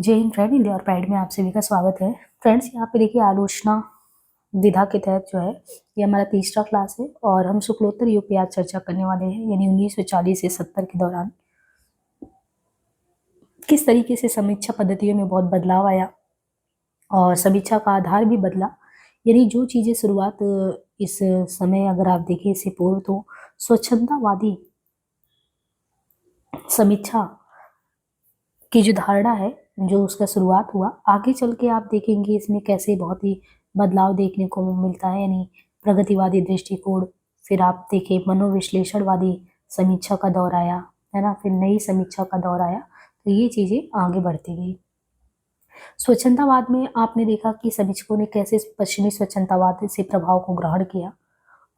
जय Hind friend, India और pride में आप सभी का स्वागत है। फ्रेंड्स, यहाँ पे देखिए आलोचना विधा के तहत जो है ये हमारा तीसरा क्लास है और हम शुक्लोत्तर युग पे आज चर्चा करने वाले हैं, यानी 1940 से 70 के दौरान किस तरीके से समीक्षा पद्धतियों में बहुत बदलाव आया और समीक्षा का आधार भी बदला। यानी जो चीजें शुरुआत इस समय अगर आप देखें इससे पूर्व तो स्वच्छंदवादी समीक्षा की जो धारणा है, जो उसका शुरुआत हुआ, आगे चल के आप देखेंगे इसमें कैसे बहुत ही बदलाव देखने को मिलता है। यानी प्रगतिवादी दृष्टिकोण, फिर आप देखें मनोविश्लेषणवादी समीक्षा का दौर आया, है ना, फिर नई समीक्षा का दौर आया, तो ये चीजें आगे बढ़ती गई। स्वच्छंदवाद में आपने देखा कि समीक्षकों ने कैसे पश्चिमी स्वच्छंदवाद से प्रभाव को ग्रहण किया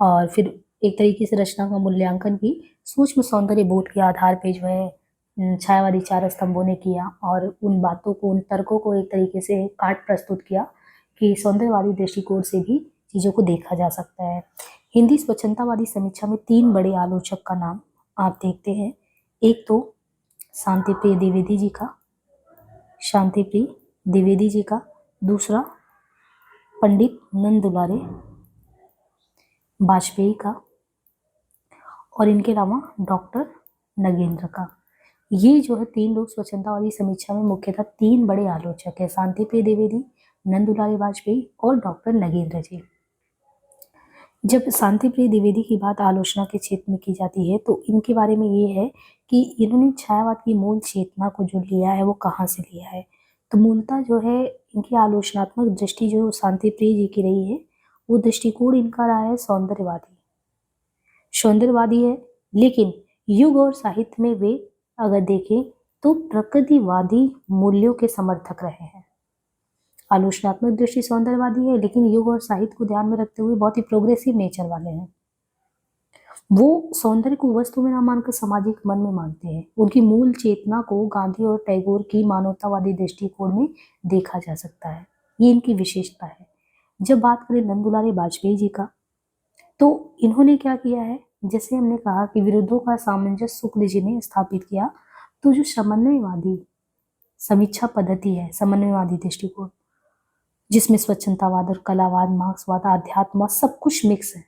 और फिर एक तरीके से रचना का मूल्यांकन भी सूक्ष्म सौंदर्य बोध के आधार पे जो है छायावादी चार स्तंभों ने किया और उन बातों को, उन तर्कों को एक तरीके से काट प्रस्तुत किया कि सौंदर्यवादी दृष्टिकोण से भी चीजों को देखा जा सकता है। हिंदी स्वच्छंदवादी समीक्षा में तीन बड़े आलोचक का नाम आप देखते हैं। एक तो शांतिप्रिय द्विवेदी जी का, दूसरा पंडित नंद दुलारे वाजपेयी का और इनके अलावा डॉक्टर नगेंद्र का। ये जो है तीन लोग स्वच्छंदवादी समीक्षा में मुख्यतः तीन बड़े आलोचक है, शांतिप्रिय द्विवेदी, नंद दुलारे वाजपेयी और डॉक्टर नगेंद्र जी। जब शांतिप्रिय द्विवेदी की बात आलोचना के क्षेत्र में की जाती है तो इनके बारे में ये है कि इन्होंने छायावाद की मूल चेतना को जो लिया है वो कहाँ से लिया है। तो मूलतः जो है इनकी आलोचनात्मक दृष्टि जो शांतिप्रिय जी की रही है, वो दृष्टिकोण इनका रहा है सौंदर्यवादी है, लेकिन युग और साहित्य में वे अगर देखें तो प्रकृतिवादी मूल्यों के समर्थक रहे हैं। आलोचनात्मक दृष्टि सौंदर्यवादी है, लेकिन युग और साहित्य को ध्यान में रखते हुए बहुत ही प्रोग्रेसिव नेचर वाले हैं। वो सौंदर्य को वस्तु में ना मानकर सामाजिक मन में मानते हैं। उनकी मूल चेतना को गांधी और टैगोर की मानवतावादी दृष्टिकोण में देखा जा सकता है। ये इनकी विशेषता है। जब बात करें नंद दुलारे वाजपेयी जी का, तो इन्होंने क्या किया है, जैसे हमने कहा कि विरुद्धों का सामंजस्य शुक्ल जी ने स्थापित किया, तो जो समन्वयवादी समीक्षा पद्धति है, समन्वयवादी दृष्टिकोण, जिसमें स्वच्छंदवाद और कलावाद, मार्क्सवाद, आध्यात्म सब कुछ मिक्स है,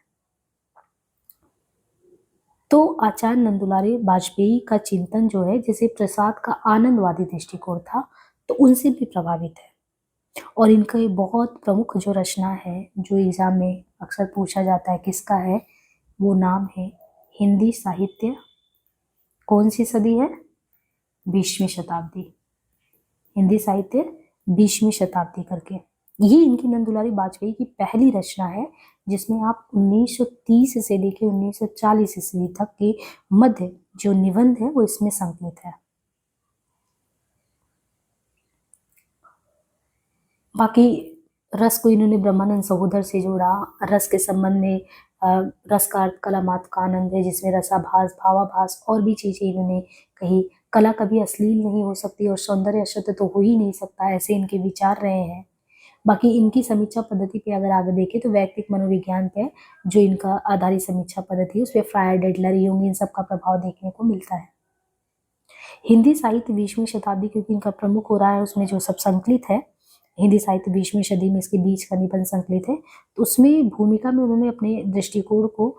तो आचार्य नंद दुलारे वाजपेयी का चिंतन जो है, जैसे प्रसाद का आनंदवादी दृष्टिकोण था, तो उनसे भी प्रभावित है। और इनका ये बहुत प्रमुख जो रचना है, जो एग्जाम में अक्सर पूछा जाता है किसका है, वो नाम है हिंदी साहित्य कौन सी सदी है, 20वीं शताब्दी। हिंदी साहित्य 20वीं शताब्दी करके ये इनकी नंद दुलारे वाजपेयी की पहली रचना है, जिसमें आप 1930 से लेकर 1940 ईस्वी तक के मध्य जो निबंध है वो इसमें संकलित है। बाकी रस को इन्होंने ब्रह्मानंद सहोदर से जोड़ा। रस के संबंध में रस का अर्थ कला मात्र का आनंद है, जिसमें रसाभास, भावाभास और भी चीजें इन्होंने कही। कला कभी अश्लील नहीं हो सकती और सौंदर्य अशुद्ध तो हो ही नहीं सकता, ऐसे इनके विचार रहे हैं। बाकी इनकी समीक्षा पद्धति पे अगर आगे देखें तो वैयक्तिक मनोविज्ञान पे जो इनका आधारित समीक्षा पद्धति है, उसपे फ्रायड, एडलर, यूंग, इन सब का प्रभाव देखने को मिलता है। हिंदी साहित्य 20वीं शताब्दी क्योंकि इनका प्रमुख हो रहा है, उसमें जो सब संकलित है, हिंदी साहित्य 20वीं सदी में इसके बीच का निबंध संकलित है, तो उसमें भूमिका में उन्होंने अपने दृष्टिकोण को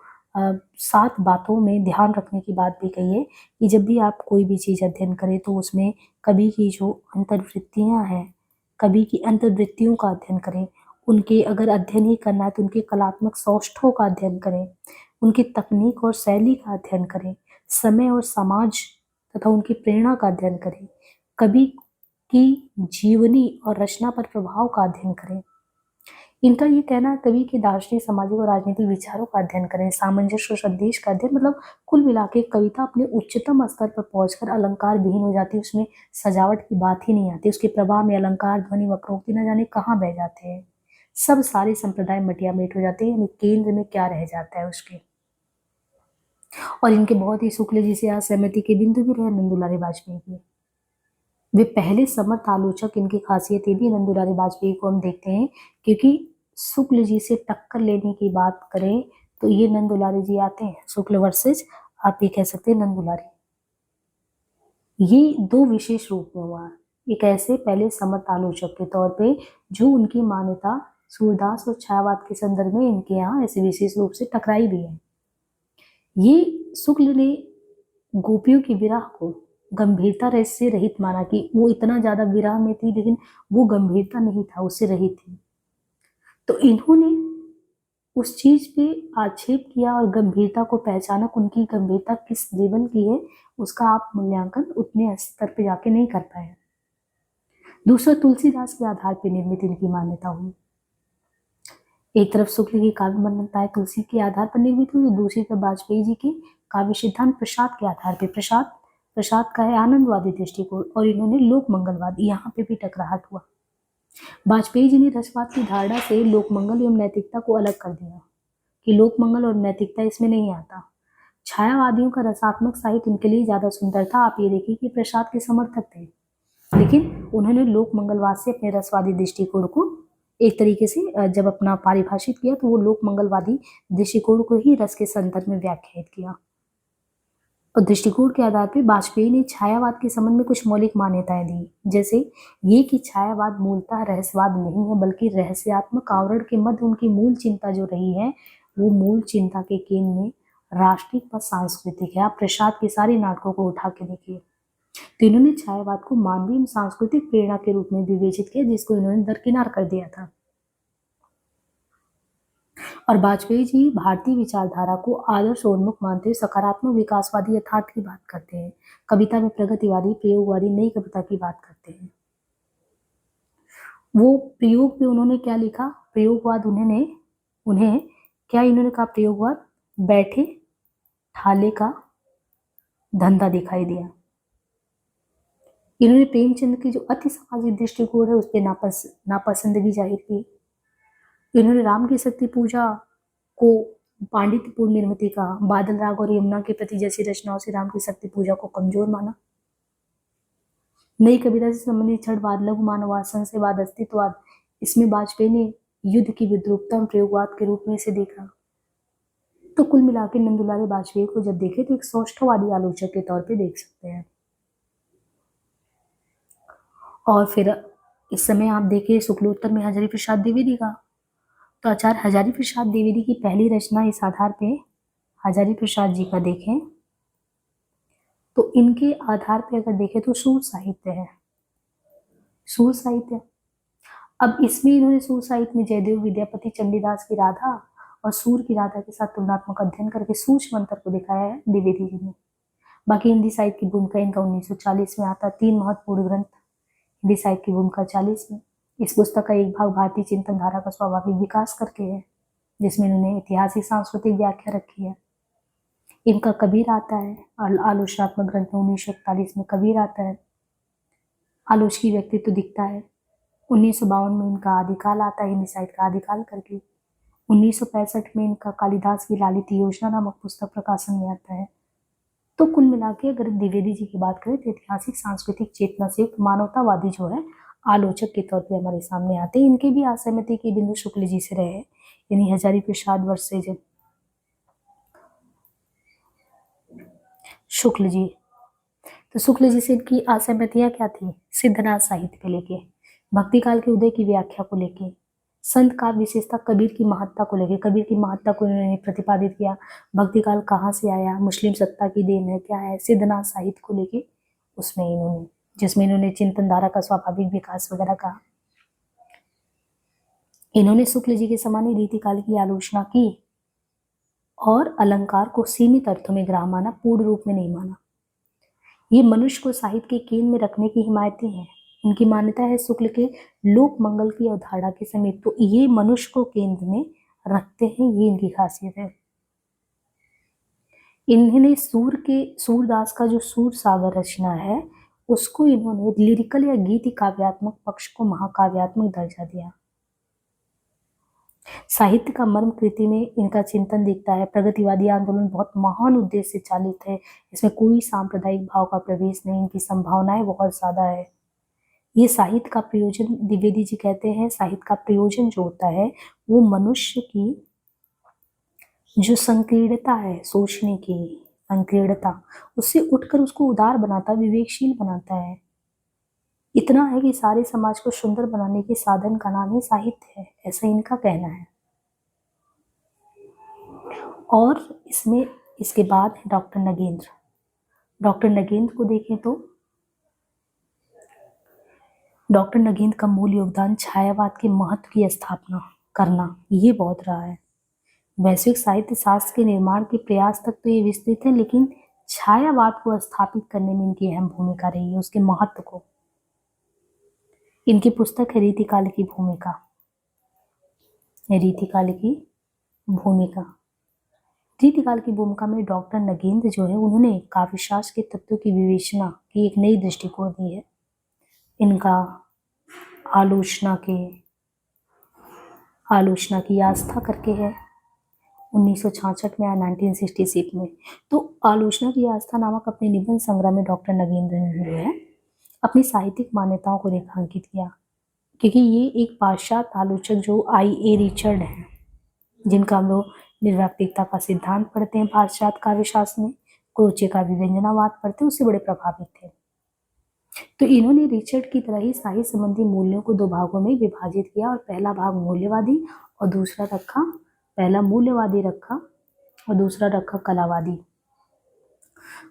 7 बातों में ध्यान रखने की बात भी कही है कि जब भी आप कोई भी चीज अध्ययन करें तो उसमें कवि की जो अंतर्वृत्तियां हैं, कवि की अंतर्वृत्तियों का अध्ययन करें। उनके अगर अध्ययन ही करना है तो उनके कलात्मक सौष्ठवों का अध्ययन करें, उनकी तकनीक और शैली का अध्ययन करें, समय और समाज तथा उनकी प्रेरणा का अध्ययन करें, कवि की जीवनी और रचना पर प्रभाव का अध्ययन करें। इनका ये कहना है कवि के दार्शनिक, सामाजिक और राजनीतिक विचारों का अध्ययन करें, सामंजस्य और संदेश का अध्ययन, मतलब कुल मिला के कविता अपने उच्चतम स्तर पर पहुंचकर अलंकार विहीन हो जाती है, उसमें सजावट की बात ही नहीं आती, उसके प्रभाव में अलंकार, ध्वनि, वक्रोक्ति न जाने कहाँ बह जाते हैं, सब सारे संप्रदाय मटिया मेट हो जाते हैं, यानी केंद्र में क्या रह जाता है उसके। और इनके बहुत ही शुक्ल जी से असहमति के बिंदु भी रहे नंद दुलारे वाजपेयी के। वे पहले समर्थ आलोचक, इनकी खासियत ये भी नंद दुलारे वाजपेयी को हम देखते हैं, क्योंकि शुक्ल जी से टक्कर लेने की बात करें तो ये नंद दुलारे जी आते हैं। शुक्ल वर्सेज आप ये कह सकते हैं नंद दुलारे। ये दो विशेष रूप में हुआ है। एक ऐसे पहले समर्थ आलोचक के तौर पे जो उनकी मान्यता सूरदास और छायावाद के संदर्भ में इनके यहाँ ऐसे विशेष रूप से टकराई भी है। ये शुक्ल ने गोपियों की विरह को गंभीरता रस से रहित माना कि वो इतना ज्यादा विरह में थी लेकिन वो गंभीरता नहीं था, उससे रहित थी। तो इन्होंने उस चीज पे आक्षेप किया और गंभीरता को पहचाना। उनकी गंभीरता किस लेवल की है उसका आप मूल्यांकन उतने स्तर पे जाके नहीं कर पाए। दूसरा, तुलसीदास के आधार पर निर्मित इनकी मान्यता हुई। एक तरफ शुक्ल की काव्य मान्यताएं तुलसी के आधार पर निर्मित हुई, दूसरी तरफ वाजपेयी जी के काव्य सिद्धांत प्रसाद के आधार पर। प्रसाद का है आनंदवादी दृष्टिकोण और इन्होंने लोक मंगलवाद, यहाँ पे भी टकराहट हुआ। वाजपेयी जी ने रसवाद की धारणा से लोक मंगल एवं नैतिकता को अलग कर दिया कि लोक मंगल और नैतिकता इसमें नहीं आता। छायावादियों का रसात्मक साहित्य उनके लिए ज्यादा सुंदर था। आप ये देखिए कि प्रसाद के समर्थक थे लेकिन उन्होंने लोक मंगलवाद से अपने रसवादी दृष्टिकोण को एक तरीके से जब अपना पारिभाषित किया तो वो लोक मंगलवादी दृष्टिकोण को ही रस के संदर्भ में व्याख्यायित किया। और दृष्टिकोण के आधार पर वाजपेयी ने छायावाद के संबंध में कुछ मौलिक मान्यताएं दी, जैसे ये कि छायावाद मूलतः रहस्यवाद नहीं है बल्कि रहस्यात्मक आवरण के मध्य उनकी मूल चिंता जो रही है वो मूल चिंता के केंद्र में राष्ट्रिक व सांस्कृतिक है। आप प्रसाद के सारे नाटकों को उठा के देखिए तो इन्होंने छायावाद को मानवीय सांस्कृतिक प्रेरणा के रूप में विवेचित किया जिसको इन्होंने दरकिनार कर दिया था। और वाजपेयी जी भारतीय विचारधारा को आदर्श उन्मुख मानते हुए सकारात्मक विकासवादी यथार्थ की बात करते हैं। कविता में प्रगतिवादी प्रयोगवादी नई कविता की बात करते हैं। वो प्रयोग पे उन्होंने क्या लिखा, प्रयोगवाद उन्हें क्या इन्होंने कहा, प्रयोगवाद बैठे ठाले का धंधा दिखाई दिया। इन्होंने प्रेमचंद की जो अति सामाजिक दृष्टिकोण है उस पर नापसंदगी जाहिर की। इन्होंने राम की शक्ति पूजा को पांडित्यपूर्ण निर्मिति का, बादल राग और यमुना के प्रति जैसी रचनाओं से राम की शक्ति पूजा को कमजोर माना। नई कविता से संबंधित छठवाद, लघु मानववाद, संशयवाद, अस्तित्ववाद, इसमें वाजपेयी ने युद्ध की विद्रूपता प्रयोगवाद के रूप में इसे देखा। तो कुल मिलाकर नंदुलारे वाजपेयी को जब देखे तो एक सौष्ठववादी आलोचक के तौर पे देख सकते हैं। और फिर इस समय आप देखिए शुक्लोत्तर में हजारी प्रसाद द्विवेदी का, तो आचार्य हजारी प्रसाद द्विवेदी की पहली रचना इस आधार पे हजारी प्रसाद जी का देखें तो इनके आधार पे अगर देखें तो सूर साहित्य है। सूर साहित्य, अब इसमें इन्होंने सूर साहित्य में जयदेव विद्यापति चंडीदास की राधा और सूर की राधा के साथ तुलनात्मक अध्ययन करके सूक्ष्म अंतर को दिखाया है द्विवेदी जी ने। बाकी हिंदी साहित्य की भूमिका इनका 1940 में आता। 3 महत्वपूर्ण ग्रंथ हिंदी साहित्य की भूमिका 40 में। इस पुस्तक का एक भाग भारतीय चिंतन धारा का स्वाभाविक विकास करके है जिसमें इन्होंने ऐतिहासिक सांस्कृतिक व्याख्या रखी है। इनका कबीर आता है, आलोचनात्मक ग्रंथ में 1941 में कबीर आता है, आलोचकी व्यक्तित्व दिखता है। 1952 में इनका आदिकाल आता है, हिंदी साहित्य का आदिकाल करके। 1965 में इनका कालिदास की लालित योजना नामक पुस्तक प्रकाशन में आता है। तो कुल मिला के अगर द्विवेदी जी की बात करें तो ऐतिहासिक सांस्कृतिक चेतना से मानवतावादी जो है आलोचक के तौर पे हमारे सामने आते हैं। इनके भी असहमति के बिंदु शुक्ल जी से रहे, यानी हजारी प्रसाद वर्ष से जब शुक्ल जी, तो शुक्ल जी से इनकी असहमतियां क्या थी, सिद्धनाथ साहित्य को लेके, भक्ति काल के उदय की व्याख्या को लेके, संत का विशेषता कबीर की महत्ता को लेके, कबीर की महत्ता को इन्होंने प्रतिपादित किया। भक्ति काल कहाँ से आया, मुस्लिम सत्ता की देन है, क्या है, सिद्धनाथ साहित्य को लेके उसमें इन्होंने, जिसमें इन्होंने चिंतन धारा का स्वाभाविक विकास वगैरह कहा। इन्होंने शुक्ल जी के समान ही रीति काल की आलोचना की और अलंकार को सीमित अर्थों में ग्राह्य माना, पूर्ण रूप में नहीं माना। ये मनुष्य को साहित्य के केंद्र में रखने की हिमायती हैं। उनकी मान्यता है शुक्ल के लोक मंगल की अवधारणा के समेत, तो ये मनुष्य को केंद्र में रखते हैं, ये इनकी खासियत है। इन्होंने सूरदास का जो सूर सागर रचना है उसको इन्होंने लिरिकल या गीति काव्यात्मक पक्ष को महाकाव्यात्मक दर्जा दिया। साहित्य का मर्म कृति में इनका चिंतन दिखता है। प्रगतिवादी आंदोलन बहुत महान उद्देश्य से चालित है, इसमें कोई सांप्रदायिक भाव का प्रवेश नहीं, इनकी संभावनाएं बहुत ज्यादा है। ये साहित्य का प्रयोजन, द्विवेदी जी कहते हैं साहित्य का प्रयोजन जो होता है वो मनुष्य की जो संकीर्णता है, सोचने की संकीर्णता, उससे उठकर उसको उदार बनाता, विवेकशील बनाता है। इतना है कि सारे समाज को सुंदर बनाने के साधन का नाम ही साहित्य है, ऐसा इनका कहना है। और इसमें इसके बाद है डॉक्टर नगेंद्र। डॉक्टर नगेंद्र को देखें तो डॉक्टर नगेंद्र का मूल योगदान छायावाद के महत्व की स्थापना करना, ये बहुत रहा है। वैश्विक साहित्य शास्त्र के निर्माण के प्रयास तक तो ये विस्तृत है, लेकिन छायावाद को स्थापित करने में इनकी अहम भूमिका रही है, उसके महत्व को। इनकी पुस्तक है रीतिकाल की भूमिका। रीतिकाल की भूमिका रीतिकाल की भूमिका में डॉक्टर नगेंद्र जो है, उन्होंने काव्यशास्त्र के तत्वों की विवेचना की एक नई दृष्टिकोण दी है। इनका आलोचना की आस्था करके है 1966 में या 1966 में। तो आलोचना की आस्था नामक अपने निबंध संग्रह में डॉक्टर नगेंद्र ने जो है अपनी साहित्यिक मान्यताओं को रेखांकित किया, क्योंकि ये एक पाश्चात्य आलोचक जो I.A. रिचर्ड हैं, जिनका हम लोग निर्व्यक्तिकता का सिद्धांत पढ़ते हैं पाश्चात्य काव्यशास्त्र में, क्रोचे का विव्यंजनावाद पढ़ते हैं, उससे बड़े प्रभावित थे। तो इन्होंने रिचर्ड की तरह ही साहित्य संबंधी मूल्यों को दो भागों में विभाजित किया, और पहला भाग मूल्यवादी और पहला मूल्यवादी रखा और दूसरा रखा कलावादी।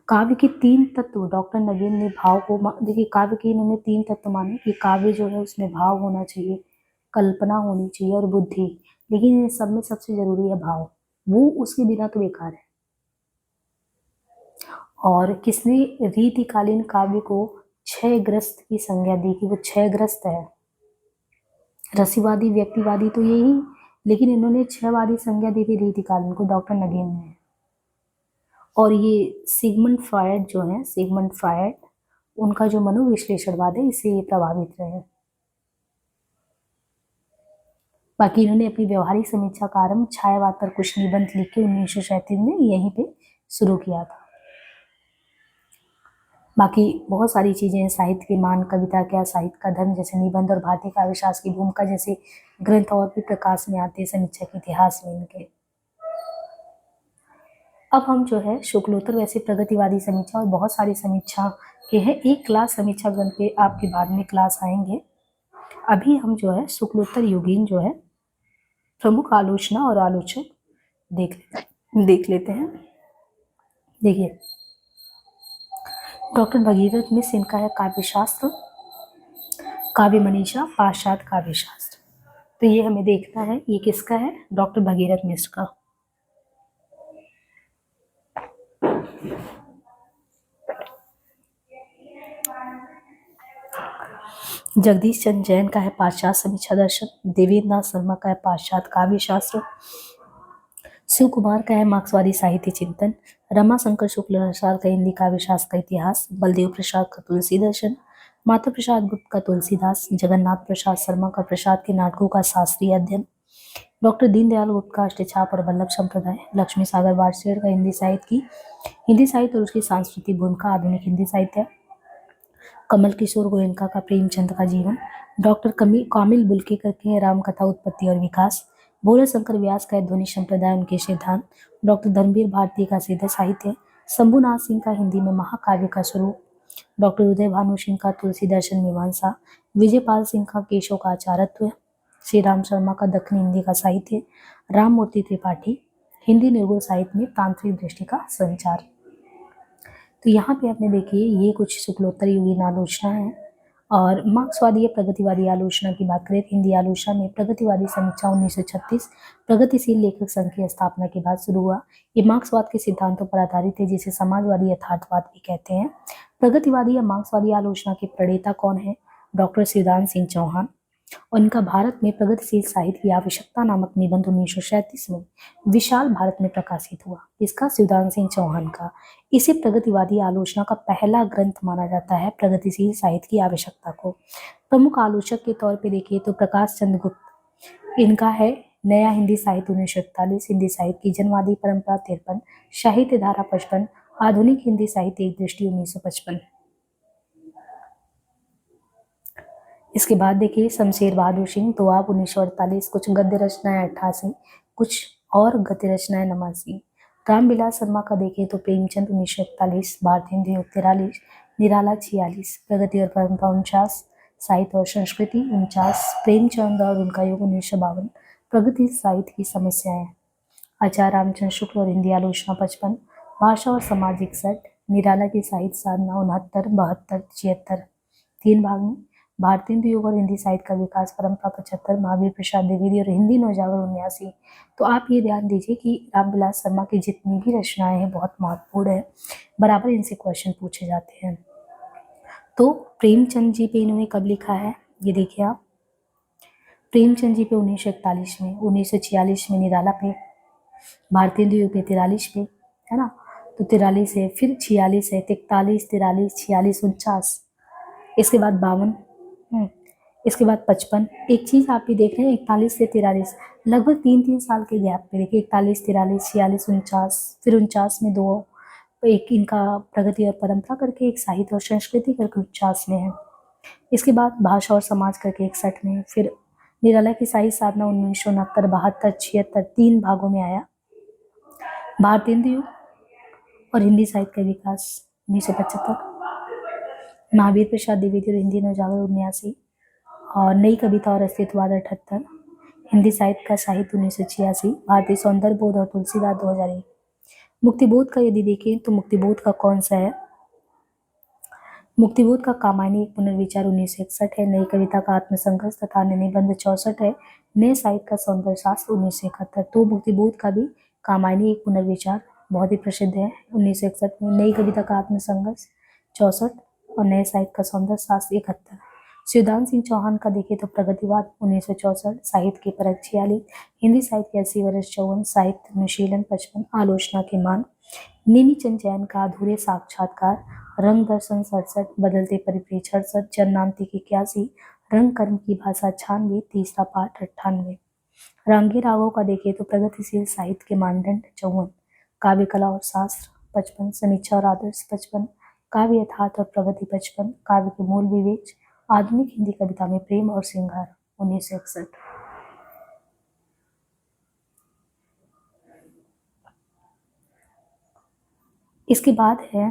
काव्य के तीन तत्व डॉक्टर नगेंद्र ने भाव को, देखिए काव्य के इन्होंने तीन तत्व माने कि काव्य जो है उसमें भाव होना चाहिए, कल्पना होनी चाहिए और बुद्धि, लेकिन इन सब में सबसे जरूरी है भाव, वो उसके बिना तो बेकार है। और किसने रीतिकालीन काव्य को क्षयग्रस्त की संज्ञा दी कि वो क्षयग्रस्त है। रसीवादी व्यक्तिवादी तो यही, लेकिन इन्होंने क्षयवादी संज्ञा दी थी रीतिकालीन को, डॉक्टर नगेंद्र ने। और ये सिगमंड फ्रायड उनका जो मनोविश्लेषणवाद है, इससे ये प्रभावित रहे। बाकी इन्होंने अपनी व्यवहारिक समीक्षा का आरंभ छायावाद पर कुछ निबंध लिख के 1937 में यहीं पे शुरू किया था। बाकी बहुत सारी चीजें हैं, साहित्य के मान, कविता क्या, साहित्य का धर्म जैसे निबंध और भारतीय काव्यशास्त्र की भूमिका जैसे ग्रंथ और भी प्रकाश में आते हैं समीक्षा के इतिहास में इनके। अब हम जो है शुक्लोत्तर वैसे प्रगतिवादी समीक्षा और बहुत सारी समीक्षा के हैं, एक क्लास समीक्षा ग्रंथ पे आपके बाद में क्लास आएंगे। अभी हम जो है शुक्लोत्तर युगीन जो है प्रमुख आलोचना और आलोचक देख लेते हैं। देखिए डॉक्टर भगीरथ मिश्र, इनका है काव्यशास्त्र, काव्य मनीषा, पाश्चात्य काव्यशास्त्र। तो ये हमें देखना है ये किसका है, डॉक्टर भगीरथ मिश्र का। जगदीश चंद्र जैन का है पाश्चात्य समीक्षा दर्शन, देवेंद्र नाथ शर्मा का है पाश्चात्य काव्यशास्त्र, शिव कुमार का है मार्क्सवादी साहित्य चिंतन, रमाशंकर शुक्ल प्रसाद का हिंदी काव्यशास्त्र का इतिहास, बलदेव प्रसाद का तुलसी दर्शन, माता प्रसाद गुप्त का तुलसीदास, जगन्नाथ प्रसाद शर्मा का प्रसाद के नाटकों का शास्त्रीय अध्ययन, डॉक्टर दीनदयाल गुप्त का अष्टछाप और वल्लभ संप्रदाय, लक्ष्मी सागर वार्षेड़ का हिंदी साहित्य और उसकी सांस्कृतिक भूमिका आधुनिक हिंदी साहित्य, कमल किशोर गोयनका का प्रेमचंद का जीवन, डॉक्टर कामिल बुल्केकर के राम कथा उत्पत्ति और विकास, भोले शंकर व्यास का ध्वनि संप्रदाय उनके सिद्धांत, डॉक्टर धर्मवीर भारती का सीधे साहित्य, शंभुनाथ सिंह का हिंदी में महाकाव्य का स्वरूप, डॉक्टर उदय भानु सिंह का तुलसी दर्शन मीमांसा, विजयपाल सिंह का केशव का आचारत्व, श्री राम शर्मा का दक्षिण हिंदी का साहित्य, राम मूर्ति त्रिपाठी हिंदी निर्गुण साहित्य में तांत्रिक दृष्टि का संचार। तो यहाँ पे आपने देखिए ये कुछ शुक्लोत्तर युगीन आलोचना है। और मार्क्सवादी या प्रगतिवादी आलोचना की बात करें, हिंदी आलोचना में प्रगतिवादी समीक्षा 1936 प्रगतिशील लेखक संघ की स्थापना के बाद शुरू हुआ। ये मार्क्सवाद के सिद्धांतों पर आधारित है, जिसे समाजवादी यथार्थवाद भी कहते हैं। प्रगतिवादी या मार्क्सवादी आलोचना के प्रणेता कौन है, डॉक्टर शिवदान सिंह चौहान। और इनका भारत में प्रगतिशील साहित्य की आवश्यकता नामक निबंध 1937 में विशाल भारत में प्रकाशित हुआ। इसका शिवदान सिंह चौहान का। इसे प्रगतिवादी आलोचना का पहला ग्रंथ माना जाता है प्रगतिशील साहित्य की आवश्यकता को। प्रमुख आलोचक के तौर पे देखिए तो प्रकाश चंद्र गुप्त, इनका है नया हिंदी साहित्य 1941, हिंदी साहित्य की जनवादी परंपरा 53, साहित्य धारा 55, आधुनिक हिंदी साहित्य एक दृष्टि 1955। इसके बाद देखिए शमशेर बहादुर सिंह दोआब 1948, कुछ गद्य रचनाएं 88, कुछ और गद्य रचनाएं 89। रामविलास शर्मा का देखिए तो प्रेमचंद 1941, भारतीय हिंदी योग 43, निराला 46, प्रगति और परंपरा 49, साहित्य और संस्कृति 49, प्रेमचंद और उनका युग 1952, प्रगति साहित्य की समस्याएं, आचार्य रामचंद्र शुक्ल और हिंदी आलोचना 55, भाषा और समाज 61, निराला की साहित्य साधना 69, 72, 76, 3 भाग में, भारतीय हिंदी युग और हिंदी साहित्य का विकास परंपरा 75, महावीर प्रसाद द्विवेदी और हिंदी नवजागरण 79। तो आप ये ध्यान दीजिए कि रामविलास शर्मा की जितनी भी रचनाएं हैं बहुत महत्वपूर्ण है, बराबर इनसे क्वेश्चन पूछे जाते हैं। तो प्रेमचंद जी पे इन्होंने कब लिखा है, ये देखिए आप, प्रेमचंद जी पे 1941 में, 1946 में निराला पे, भारतीय हिंदी युग पे 43 पे, है ना, तो 43 है, फिर 46 है, 43, 43, 46, 49, इसके बाद 52, इसके बाद 55। एक चीज आप भी देख रहे हैं, 41 से 43 लगभग 3-3 साल के गैप पे, देखिए 41, 43, 46, 49, फिर 49 में 2, एक इनका प्रगति और परंपरा करके, एक साहित्य और संस्कृति करके 49 में है। इसके बाद भाषा और समाज करके 61 में, फिर निराला की साहित्य साधना 1969, 72, 76, 3 भागों में आया। भारतीय हिंदी युग और हिंदी साहित्य का विकास 1975, महावीर प्रसाद द्विवेदी और हिंदी नवजागरण 79, और नई कविता और अस्तित्ववाद 78, हिंदी साहित्य का साहित्य 1986, भारतीय सौंदर्य बोध और तुलसीदास 2001। मुक्तिबोध का यदि देखें तो मुक्तिबोध का कौन सा है, मुक्तिबोध का कामायनी एक पुनर्विचार 1961 है, नई कविता का आत्मसंघर्ष तथा अन्य निबंध 64 है, नए साहित्य का सौंदर्य शास्त्र 1971। तो मुक्तिबोध का भी कामायनी एक पुनर्विचार बहुत ही प्रसिद्ध है 1961 में, नई कविता का आत्मसंघर्ष 64 और नए साहित्य का सौंदर्य शास्त्र 71। शिवदान सिंह चौहान का देखें तो प्रगतिवाद 1964, साहित्य की परख 46, हिंदी साहित्य के 80 वर्ष 54, साहित्य अनुशीलन 55, आलोचना के मान, नेमीचंद जैन का अधूरे साक्षात्कार, रंग दर्शन 67, बदलते परिप्रेक्ष्य 68, जन्नांतिक 81, रंग कर्म की भाषा 96, तीसरा पाठ 98। रांगे रावों का देखें तो प्रगतिशील साहित्य के मानदंड 54, काव्य कला और शास्त्र 55, समीक्षा और आदर्श 55, काव्य यथार्थ और प्रगति 55, काव्य के मूल विवेच, आधुनिक हिंदी कविता में प्रेम और श्रृंगार 1961। इसके बाद है